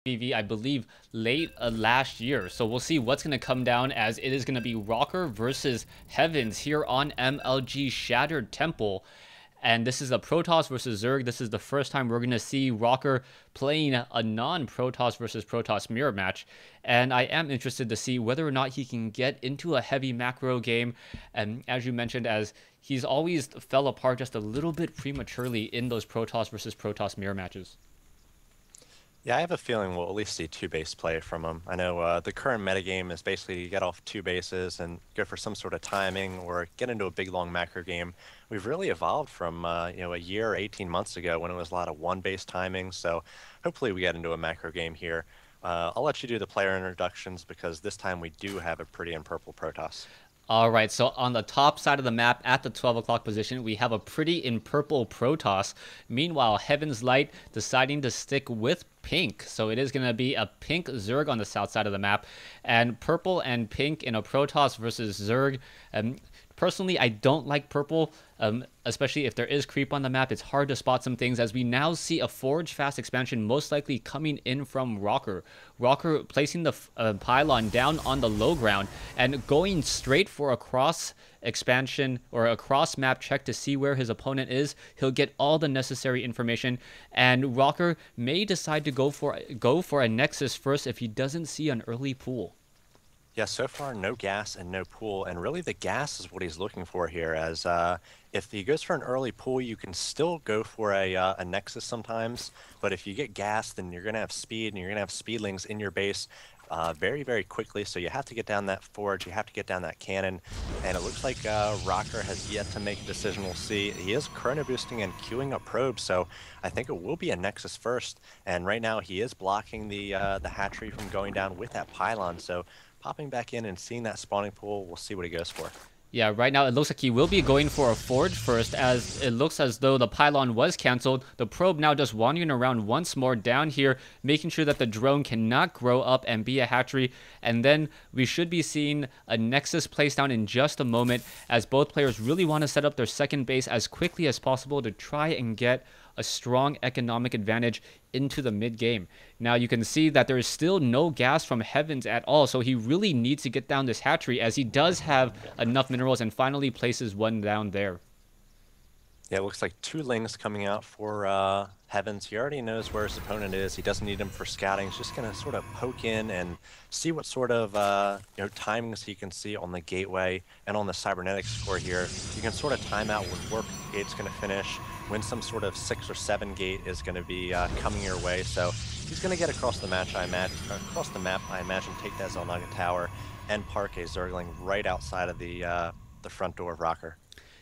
I believe, late last year. So we'll see what's going to come down, as it is going to be Rocker versus Heavens here on MLG Shattered Temple. And this is a Protoss versus Zerg. This is the first time we're going to see Rocker playing a non-Protoss versus Protoss mirror match. And I am interested to see whether or not he can get into a heavy macro game. And as you mentioned, as he's always fell apart just a little bit prematurely in those Protoss versus Protoss mirror matches. Yeah, I have a feeling we'll at least see two base play from him. I know the current metagame is basically you get off two bases and go for some sort of timing or get into a big long macro game. We've really evolved from a year or 18 months ago when it was a lot of one base timing. So hopefully we get into a macro game here. I'll let you do the player introductions because this time we do have a pretty in purple Protoss. All right, so on the top side of the map at the 12 o'clock position, we have a pretty in purple Protoss. Meanwhile, Heaven's Light deciding to stick with pink. So it is going to be a pink Zerg on the south side of the map. And purple and pink in a Protoss versus Zerg. Personally, I don't like purple, especially if there is creep on the map. It's hard to spot some things, as we now see a Forge Fast expansion most likely coming in from Rocker. Rocker placing the pylon down on the low ground and going straight for a cross expansion or a cross map check to see where his opponent is. He'll get all the necessary information, and Rocker may decide to go for a Nexus first if he doesn't see an early pool. Yeah, so far no gas and no pool, and really the gas is what he's looking for here, as if he goes for an early pool, you can still go for a Nexus sometimes, but if you get gas, then you're going to have speed, and you're going to have speedlings in your base very, very quickly, so you have to get down that forge, you have to get down that cannon, and it looks like Rocker has yet to make a decision. We'll see. He is chrono boosting and queuing up probes, so I think it will be a Nexus first, and right now he is blocking the hatchery from going down with that pylon, so popping back in and seeing that spawning pool, we'll see what he goes for. Yeah, right now it looks like he will be going for a Forge first, as it looks as though the pylon was cancelled. The probe now just wandering around once more down here, making sure that the drone cannot grow up and be a hatchery. And then we should be seeing a Nexus placed down in just a moment, as both players really want to set up their second base as quickly as possible to try and get a strong economic advantage into the mid game. Now you can see that there is still no gas from Heavens at all, so he really needs to get down this hatchery, as he does have enough minerals, and finally places one down there. Yeah, it looks like two Lings coming out for Heavens. He already knows where his opponent is. He doesn't need him for scouting. He's just going to sort of poke in and see what sort of timings he can see on the gateway and on the cybernetics score here. You can sort of time out when warp gate's going to finish, when some sort of 6 or 7 gate is going to be coming your way. So he's going to get across the map, I imagine, take that Zelnaga tower and park a Zergling right outside of the front door of Rocker.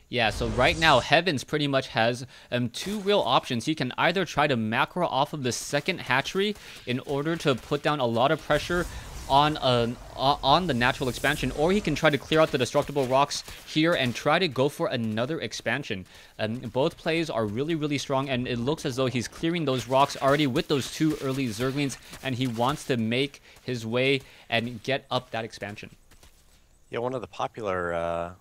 Yeah, so right now, Heavens pretty much has two real options. He can either try to macro off of the second hatchery in order to put down a lot of pressure on the natural expansion, or he can try to clear out the destructible rocks here and try to go for another expansion. Both plays are really, really strong, and it looks as though he's clearing those rocks already with those two early Zerglings, and he wants to make his way and get up that expansion. Yeah, one of the popular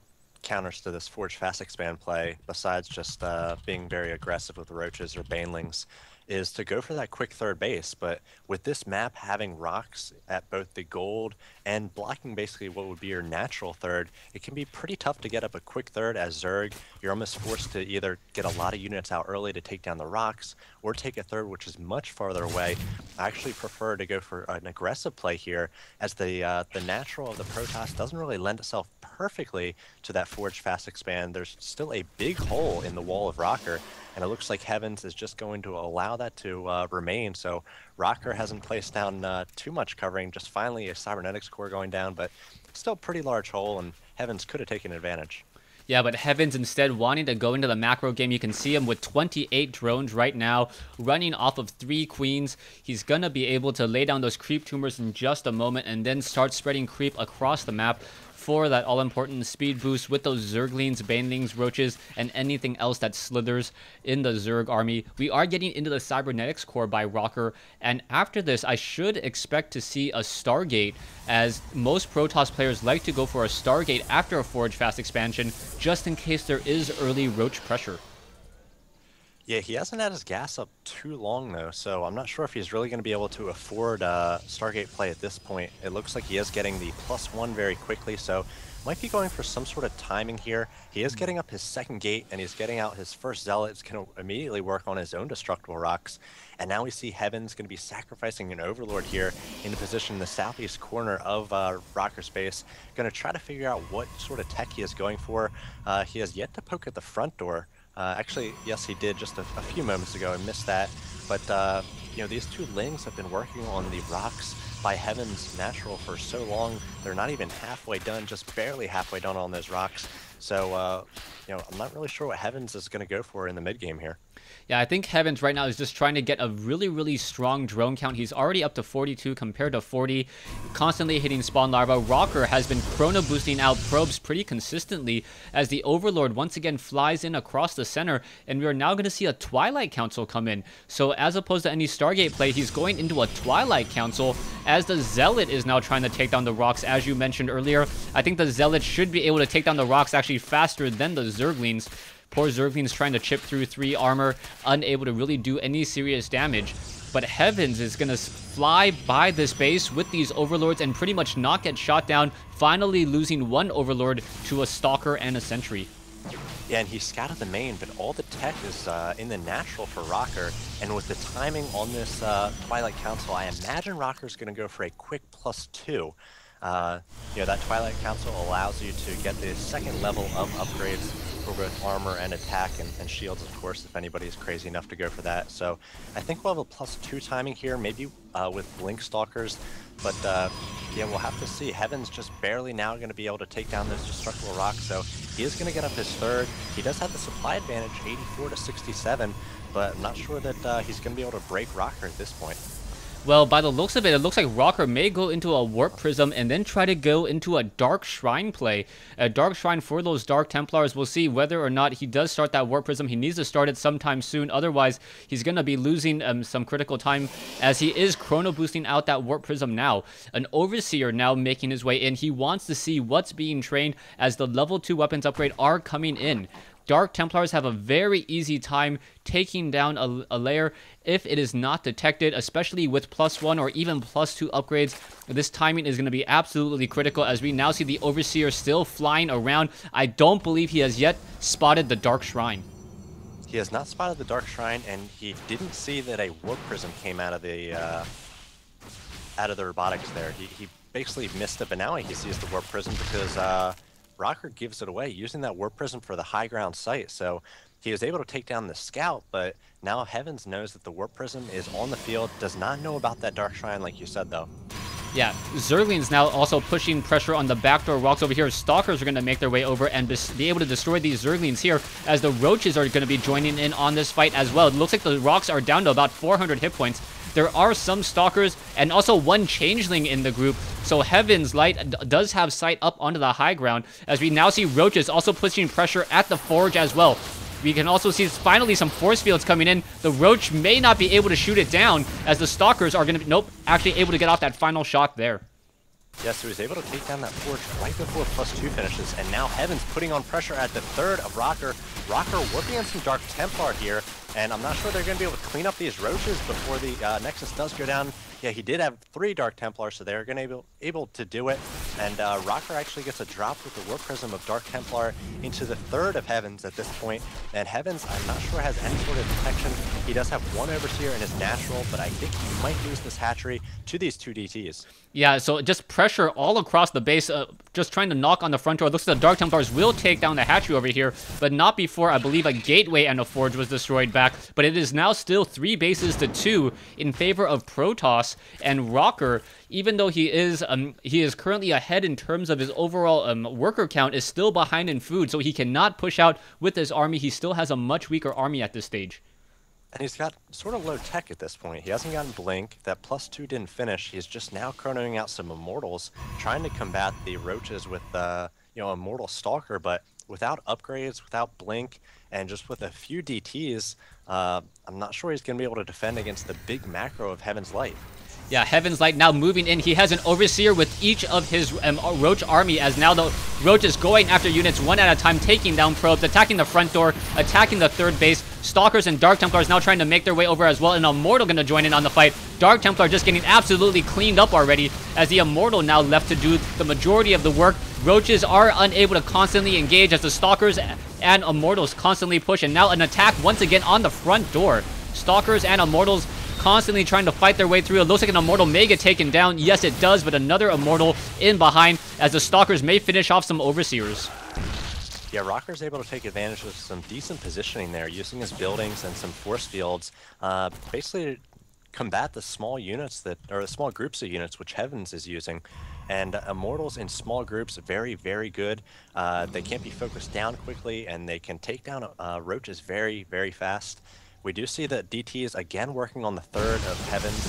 counters to this Forge Fast Expand play, besides just being very aggressive with roaches or banelings, is to go for that quick third base. But with this map having rocks at both the gold and blocking basically what would be your natural third, it can be pretty tough to get up a quick third as Zerg. You're almost forced to either get a lot of units out early to take down the rocks, or take a third which is much farther away. I actually prefer to go for an aggressive play here, as the natural of the Protoss doesn't really lend itself perfectly to that Forge Fast Expand. There's still a big hole in the wall of Rocker, and it looks like Heavens is just going to allow that to remain. So Rocker hasn't placed down too much covering, just finally a cybernetics core going down, but still pretty large hole, and Heavens could have taken advantage. Yeah, but Heavens instead wanting to go into the macro game. You can see him with 28 drones right now, running off of 3 queens. He's going to be able to lay down those creep tumors in just a moment, and then start spreading creep across the map for that all-important speed boost with those Zerglings, Banelings, Roaches, and anything else that slithers in the Zerg army. We are getting into the Cybernetics core by Rocker, and after this, I should expect to see a Stargate, as most Protoss players like to go for a Stargate after a Forge Fast expansion, just in case there is early Roach pressure. Yeah, he hasn't had his gas up too long though, so I'm not sure if he's really going to be able to afford Stargate play at this point. It looks like he is getting the +1 very quickly, so might be going for some sort of timing here. He is getting up his second gate, and he's getting out his first zealot. It's going to immediately work on his own destructible rocks. And now we see Heaven's going to be sacrificing an Overlord here in the position in the southeast corner of Rocker Space. Going to try to figure out what sort of tech he is going for. He has yet to poke at the front door. Actually, yes, he did just a few moments ago. I missed that. But, you know, these two Lings have been working on the rocks by Heaven's Natural for so long. They're not even halfway done, just barely halfway done on those rocks. So, you know, I'm not really sure what Heavens is going to go for in the mid game here. Yeah, I think Heavens right now is just trying to get a really, really strong drone count. He's already up to 42 compared to 40, constantly hitting spawn larva. Rocker has been chrono boosting out probes pretty consistently as the Overlord once again flies in across the center, and we are now going to see a Twilight Council come in. So as opposed to any Stargate play, he's going into a Twilight Council as the Zealot is now trying to take down the rocks, as you mentioned earlier. I think the Zealot should be able to take down the rocks actually faster than the Zerglings. Poor Zergling's trying to chip through 3 armor, unable to really do any serious damage. But Heavens is going to fly by this base with these Overlords and pretty much not get shot down, finally losing 1 Overlord to a Stalker and a Sentry. Yeah, and he scouted the main, but all the tech is in the natural for Rocker. And with the timing on this Twilight Council, I imagine Rocker's going to go for a quick +2. You know, that Twilight Council allows you to get the second level of upgrades for both armor and attack, and shields, of course, if anybody is crazy enough to go for that. So I think we'll have a +2 timing here, maybe with Blink Stalkers, but yeah, we'll have to see. Heaven's just barely now going to be able to take down those destructible rocks, so he is going to get up his third. He does have the supply advantage, 84 to 67, but I'm not sure that he's going to be able to break Rocker at this point. Well, by the looks of it, it looks like Rocker may go into a Warp Prism and then try to go into a Dark Shrine play. A Dark Shrine for those Dark Templars. We'll see whether or not he does start that Warp Prism. He needs to start it sometime soon. Otherwise, he's going to be losing some critical time as he is chrono boosting out that Warp Prism now. An Overseer now making his way in. He wants to see what's being trained as the level 2 weapons upgrade are coming in. Dark Templars have a very easy time taking down a layer if it is not detected, especially with +1 or even +2 upgrades. This timing is going to be absolutely critical as we now see the Overseer still flying around. I don't believe he has yet spotted the Dark Shrine. He has not spotted the Dark Shrine, and he didn't see that a Warp Prism came out of the robotics there. He basically missed it, but now he sees the Warp Prism because Rocker gives it away using that Warp Prism for the high ground sight. So he was able to take down the scout, but now Heavens knows that the Warp Prism is on the field, does not know about that Dark Shrine like you said though. Yeah, Zerglings now also pushing pressure on the backdoor rocks over here. Stalkers are going to make their way over and be able to destroy these Zerglings here as the Roaches are going to be joining in on this fight as well. It looks like the rocks are down to about 400 hit points. There are some Stalkers and also 1 Changeling in the group, so Heaven's Light does have sight up onto the high ground as we now see Roaches also pushing pressure at the Forge as well. We can also see finally some force fields coming in. The Roach may not be able to shoot it down as the Stalkers are going to be, nope, actually able to get off that final shot there. Yeah, so he's able to take down that Forge right before +2 finishes, and now Heaven's putting on pressure at the third of Rocker. Rocker working on some Dark Templar here, and I'm not sure they're going to be able to clean up these Roaches before the Nexus does go down. Yeah, he did have 3 Dark Templars, so they're going to be able to do it. And Rocker actually gets a drop with the Warp Prism of Dark Templar into the third of Heavens at this point. And Heavens, I'm not sure has any sort of detection. He does have 1 Overseer in his natural, but I think he might lose this hatchery to these 2 DTs. Yeah, so just pressure all across the base, just trying to knock on the front door. It looks like the Dark Templars will take down the hatchery over here, but not before, I believe, a gateway and a forge was destroyed back. But it is now still 3 bases to 2 in favor of Protoss, and Rocker, even though he is currently ahead in terms of his overall worker count, is still behind in food, so he cannot push out with his army. He still has a much weaker army at this stage. And he's got sort of low tech at this point. He hasn't gotten Blink. That +2 didn't finish. He's just now chronoing out some Immortals, trying to combat the Roaches with, you know, Immortal Stalker, but without upgrades, without Blink, and just with a few DTs, I'm not sure he's going to be able to defend against the big macro of Heaven's Light. Yeah, Heaven's Light now moving in. He has an Overseer with each of his Roach army, as now the Roach is going after units one at a time, taking down probes, attacking the front door, attacking the third base. Stalkers and Dark Templars now trying to make their way over as well, and Immortal going to join in on the fight. Dark Templar just getting absolutely cleaned up already, as the Immortal now left to do the majority of the work. Roaches are unable to constantly engage as the Stalkers and Immortals constantly push, and now an attack once again on the front door. Stalkers and Immortals constantly trying to fight their way through. It looks like an Immortal may get taken down. Yes, it does, but another Immortal in behind as the Stalkers may finish off some Overseers. Yeah, Rocker's able to take advantage of some decent positioning there, using his buildings and some force fields, basically to combat the small units or the small groups of units which Heavens is using. And Immortals in small groups, very, very good. They can't be focused down quickly, and they can take down Roaches very, very fast. We do see that DT is again working on the third of Heavens,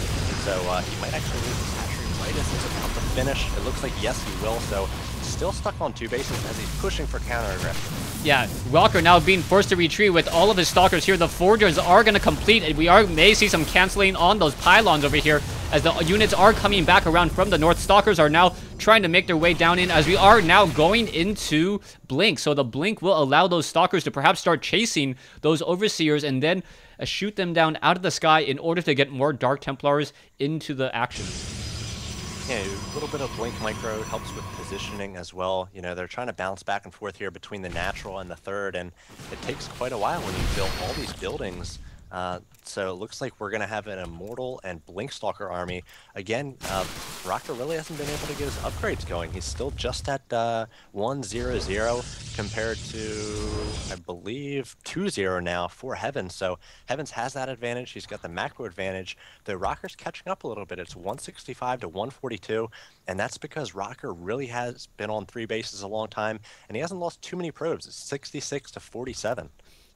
so he might actually lose his hatchery right as it's about to finish. It looks like yes, he will, so still stuck on 2 bases as he's pushing for counter aggression. Yeah, Rocker now being forced to retreat with all of his Stalkers here. The Forgers are going to complete, and we may see some canceling on those pylons over here as the units are coming back around from the north. Stalkers are now trying to make their way down in as we are now going into Blink. So the Blink will allow those Stalkers to perhaps start chasing those Overseers and then shoot them down out of the sky in order to get more Dark Templars into the action. Yeah, a little bit of Blink Micro helps with positioning as well. You know, they're trying to bounce back and forth here between the natural and the third, and it takes quite a while when you build all these buildings. So it looks like we're going to have an Immortal and Blink Stalker army. Again, Rocker really hasn't been able to get his upgrades going. He's still just at 1-0-0 compared to, I believe, 2-0 now for Heavens. So Heavens has that advantage. He's got the macro advantage. The Rocker's catching up a little bit. It's 165 to 142, and that's because Rocker really has been on 3 bases a long time, and he hasn't lost too many probes. It's 66 to 47.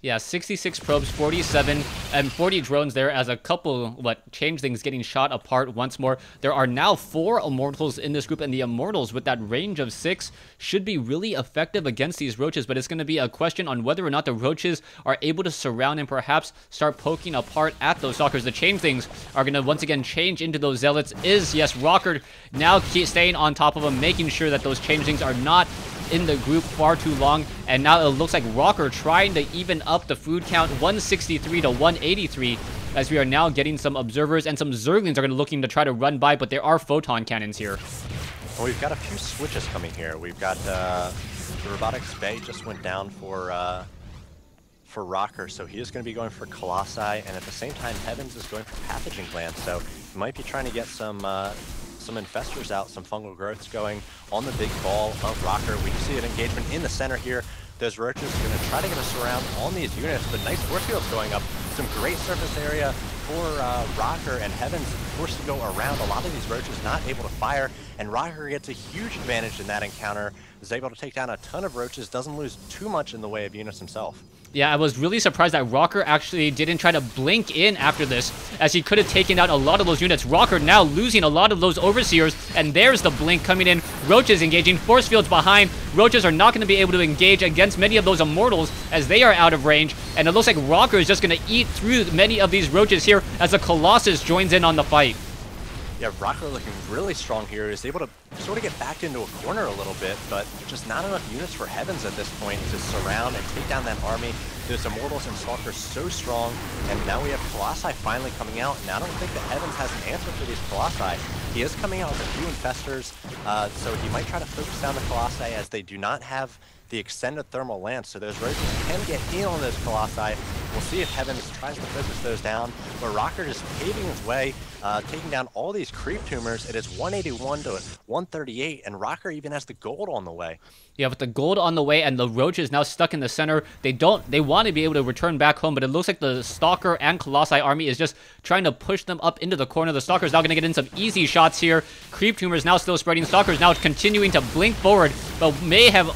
Yeah, 66 probes, 47, and 40 drones there as a couple, changelings getting shot apart once more. There are now 4 Immortals in this group, and the Immortals with that range of 6 should be really effective against these Roaches, but it's going to be a question on whether or not the Roaches are able to surround and perhaps start poking apart at those Stalkers. The changelings are going to once again change into those Zealots. Yes, Rocker now staying on top of them, making sure that those changelings are not in the group far too long, and now it looks like Rocker trying to even up the food count, 163 to 183, as we are now getting some observers, and some Zerglings are going to looking to try to run by, but there are photon cannons here. Well, we've got a few switches coming here. We've got the Robotics Bay just went down for Rocker, so he is going to be going for Colossi, and at the same time Heavens is going for Pathogen Glands, so he might be trying to get some infestors out, some fungal growths going on the big ball of Rocker. We do see an engagement in the center here. Those Roaches are going to try to get a surround on these units, but nice force fields going up. Some great surface area for Rocker, and Heavens forced to go around. A lot of these Roaches not able to fire, and Rocker gets a huge advantage in that encounter. Is able to take down a ton of Roaches, doesn't lose too much in the way of units himself. Yeah, I was really surprised that Rocker actually didn't try to blink in after this, as he could have taken out a lot of those units. Rocker now losing a lot of those Overseers, and there's the blink coming in. Roaches engaging, force fields behind. Roaches are not going to be able to engage against many of those Immortals as they are out of range, and it looks like Rocker is just going to eat through many of these Roaches here as the Colossus joins in on the fight. Yeah, Rocker looking really strong here. Is able to sort of get backed into a corner a little bit, but just not enough units for Heavens at this point to surround and take down that army. Those Immortals and Stalkers so strong, and now we have Colossi finally coming out, and I don't think that Heavens has an answer for these Colossi. He is coming out with a few infestors, so he might try to focus down the Colossi as they do not have the extended thermal lance, so those Roaches can get in on those Colossi. We'll see if Heavens tries to focus those down, but Rocker just paving his way, taking down all these creep tumors. It is 181 to 138, and Rocker even has the gold on the way. Yeah, with the gold on the way and the Roaches now stuck in the center, they want to be able to return back home, but it looks like the Stalker and Colossi army is just trying to push them up into the corner. The Stalker's now going to get in some easy shots here. Creep tumors now still spreading. Stalker's now continuing to blink forward, but may have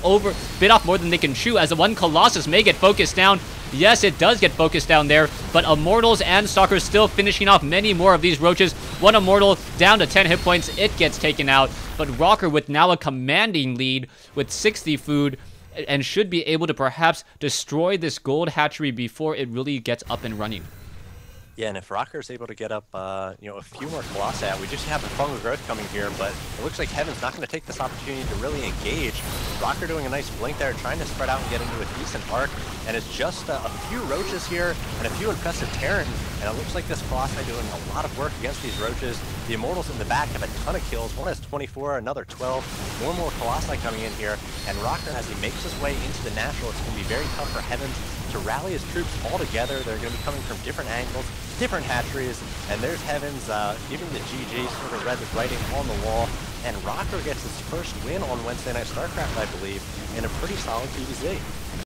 bit off more than they can chew, as the one Colossus may get focused down. Yes, it does get focused down there, but Immortals and Stalkers still finishing off many more of these Roaches. One Immortal down to 10 hit points, it gets taken out, but Rocker with now a commanding lead with 60 food, and should be able to perhaps destroy this gold hatchery before it really gets up and running. Yeah, and if Rocker's able to get up, a few more Colossi out, we just have the fungal growth coming here, but it looks like Heaven's not going to take this opportunity to really engage. Rocker doing a nice blink there, trying to spread out and get into a decent arc, and it's just a few Roaches here and a few impressive Terran, and it looks like this Colossi doing a lot of work against these Roaches. The Immortals in the back have a ton of kills. One has 24, another 12, more Colossi coming in here, and Rocker, as he makes his way into the natural, it's going to be very tough for Heavens to rally his troops all together. They're going to be coming from different angles, different hatcheries, and there's Heavens giving the GG, sort of read the writing on the wall, and Rocker gets his first win on Wednesday Night StarCraft, I believe, in a pretty solid PvZ.